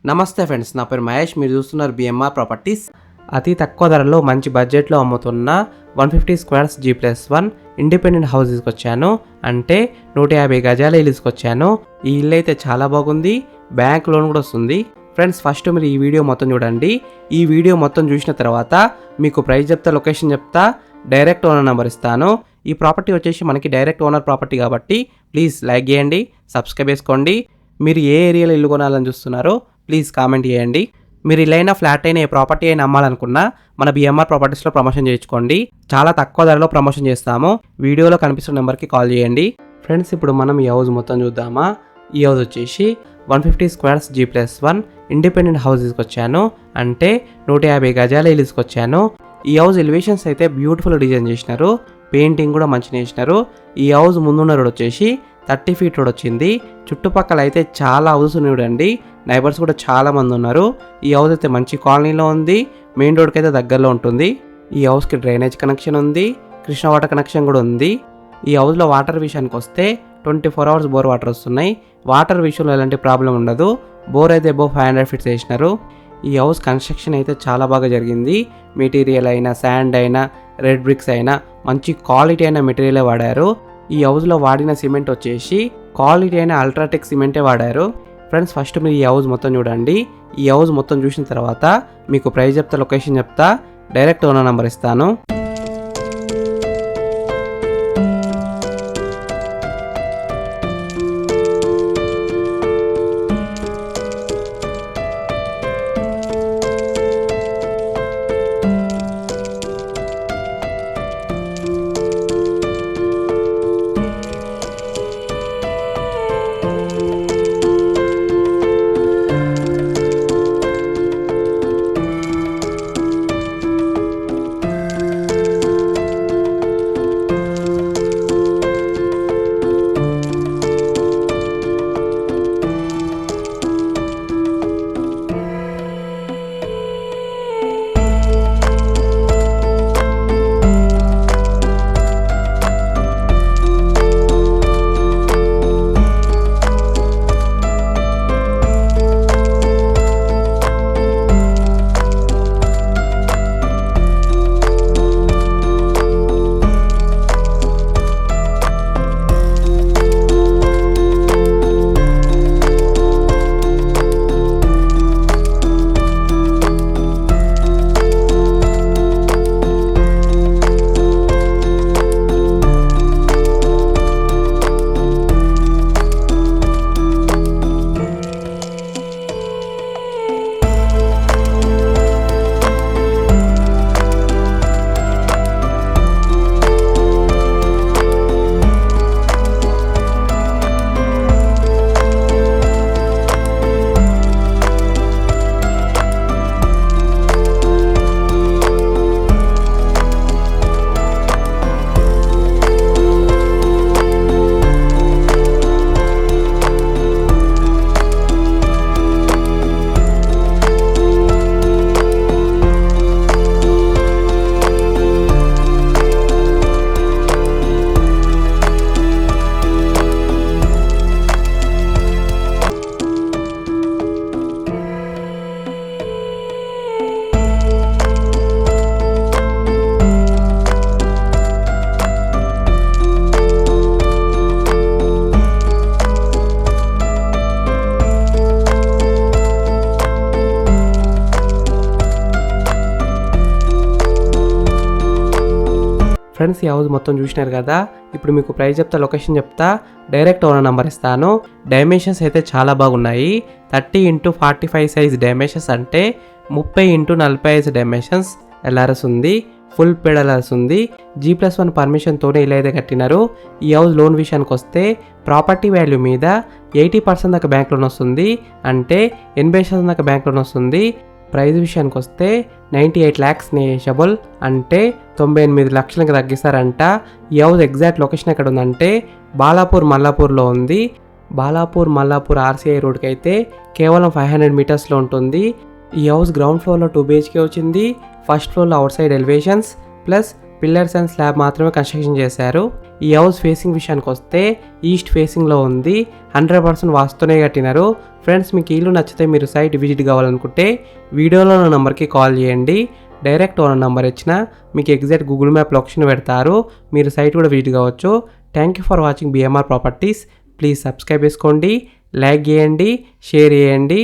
నమస్తే ఫ్రెండ్స్, నా పేరు మహేష్. మీరు చూస్తున్నారు బిఎంఆర్ ప్రాపర్టీస్. అతి తక్కువ ధరలో మంచి బడ్జెట్లో అమ్ముతున్న 150 స్క్వేర్స్ G+1 ఇండిపెండెంట్ హౌస్ తీసుకొచ్చాను. అంటే 150 గజాల ఇల్లు తీసుకొచ్చాను. ఈ ఇల్లు అయితే చాలా బాగుంది, బ్యాంక్ లోన్ కూడా వస్తుంది. ఫ్రెండ్స్, ఫస్ట్ మీరు ఈ వీడియో మొత్తం చూడండి. ఈ వీడియో మొత్తం చూసిన తర్వాత మీకు ప్రైస్ చెప్తా, లొకేషన్ చెప్తా, డైరెక్ట్ ఓనర్ నెంబర్ ఇస్తాను. ఈ ప్రాపర్టీ వచ్చేసి మనకి డైరెక్ట్ ఓనర్ ప్రాపర్టీ కాబట్టి ప్లీజ్ లైక్ చేయండి, సబ్స్క్రైబ్ చేసుకోండి. మీరు ఏ ఏరియాలో ఇల్లు కొనాలని చూస్తున్నారో ప్లీజ్ కామెంట్ చేయండి. మీరు ఇల్లైనా ఫ్లాట్ అయినా ఏ ప్రాపర్టీ అయినా అమ్మాలనుకున్నా మన బిఎంఆర్ ప్రాపర్టీస్లో ప్రమోషన్ చేయించుకోండి. చాలా తక్కువ ధరలో ప్రమోషన్ చేస్తాము. వీడియోలో కనిపిస్తున్న నెంబర్కి కాల్ చేయండి. ఫ్రెండ్స్, ఇప్పుడు మనం ఈ హౌస్ మొత్తం చూద్దామా. ఈ హౌస్ వచ్చేసి 150 స్క్వేర్స్ G+1 ఇండిపెండెంట్ హౌస్ తీసుకొచ్చాను. అంటే 150 గజాల ఇల్లు తీసుకొచ్చాను. ఈ హౌస్ ఎలివేషన్స్ అయితే బ్యూటిఫుల్ డిజైన్ చేసినారు, పెయింటింగ్ కూడా మంచిగా చేసినారు. ఈ హౌస్ ముందున్న రోడ్ వచ్చేసి 30 ఫీట్ రోడ్ వచ్చింది. చుట్టుపక్కల అయితే చాలా హౌస్ చూడండి, నైబర్స్ కూడా చాలా మంది ఉన్నారు. ఈ హౌస్ అయితే మంచి కాలనీలో ఉంది, మెయిన్ రోడ్కి అయితే దగ్గరలో ఉంటుంది. ఈ హౌస్కి డ్రైనేజ్ కనెక్షన్ ఉంది, కృష్ణ వాటర్ కనెక్షన్ కూడా ఉంది. ఈ హౌస్లో వాటర్ విషయానికి వస్తే 24 అవర్స్ బోర్ వాటర్ వస్తున్నాయి. వాటర్ విషయంలో ఎలాంటి ప్రాబ్లం ఉండదు. బోర్ అయితే అబౌవ్ 500 ఫీట్స్ వేసినారు. ఈ హౌస్ కన్స్ట్రక్షన్ అయితే చాలా బాగా జరిగింది. మెటీరియల్ అయినా, శాండ్ అయినా, రెడ్ బ్రిక్స్ అయినా మంచి క్వాలిటీ అయిన మెటీరియలే వాడారు. ఈ హౌస్లో వాడిన సిమెంట్ వచ్చేసి క్వాలిటీ అయిన అల్ట్రాటెక్ సిమెంటే వాడారు. ఫ్రెండ్స్, ఫస్ట్ మీరు ఈ హౌస్ మొత్తం చూడండి. ఈ హౌస్ మొత్తం చూసిన తర్వాత మీకు ప్రైస్ చెప్తా, లొకేషన్ చెప్తా, డైరెక్ట్ ఓనర్ నెంబర్ ఇస్తాను. ఫ్రెండ్స్, ఈ హౌస్ మొత్తం చూసినారు కదా. ఇప్పుడు మీకు ప్రైస్ చెప్తా, లొకేషన్ చెప్తా, డైరెక్ట్ ఓనర్ నెంబర్ ఇస్తాను. డైమెన్షన్స్ అయితే చాలా బాగున్నాయి. 30x45 సైజ్ డైమెన్షన్స్, అంటే 30x45 డైమెన్షన్స్. ఎల్ఆర్ఎస్ ఉంది, ఫుల్ పెడ్ ఎల్ఆర్ఎస్ ఉంది. G+1 పర్మిషన్తోనే ఇలా అయితే కట్టినారు. ఈ హౌస్ లోన్ విషయానికి వస్తే ప్రాపర్టీ వాల్యూ మీద 80% దాకా బ్యాంక్ లోన్ వస్తుంది, అంటే 80% దాకా బ్యాంక్ లోన్ వస్తుంది. ప్రైస్ విషయానికి వస్తే 98 lakhs నెగోషియబుల్, అంటే 98 లక్షలకు తగ్గిస్తారంట. ఈ హౌస్ ఎగ్జాక్ట్ లొకేషన్ ఎక్కడ ఉందంటే బాలాపూర్ మల్లాపూర్లో ఉంది. బాలాపూర్ మల్లాపూర్ RCI రోడ్కి అయితే కేవలం 500 మీటర్స్లో ఉంటుంది. ఈ హౌస్ గ్రౌండ్ ఫ్లోర్లో 2 BHK వచ్చింది. ఫస్ట్ ఫ్లోర్లో out side elevations plus pillars and slab మాత్రమే కన్స్ట్రక్షన్ చేశారు. ఈ హౌస్ ఫేసింగ్ విషయానికి వస్తే ఈస్ట్ ఫేసింగ్లో ఉంది. 100% వాస్తునే కట్టినారు. ఫ్రెండ్స్, మీకు ఇల్లు నచ్చితే మీరు సైట్ విజిట్ కావాలనుకుంటే వీడియోలో ఉన్న నెంబర్కి కాల్ చేయండి. డైరెక్ట్ ఓనర్ నెంబర్ ఇచ్చినా మీకు ఎగ్జాక్ట్ గూగుల్ మ్యాప్ లొకేషన్ పెడతారు. మీరు సైట్ కూడా విజిట్ కావచ్చు. Thank you for watching BMR properties. Please subscribe చేసుకోండి, లైక్ చేయండి, షేర్ చేయండి.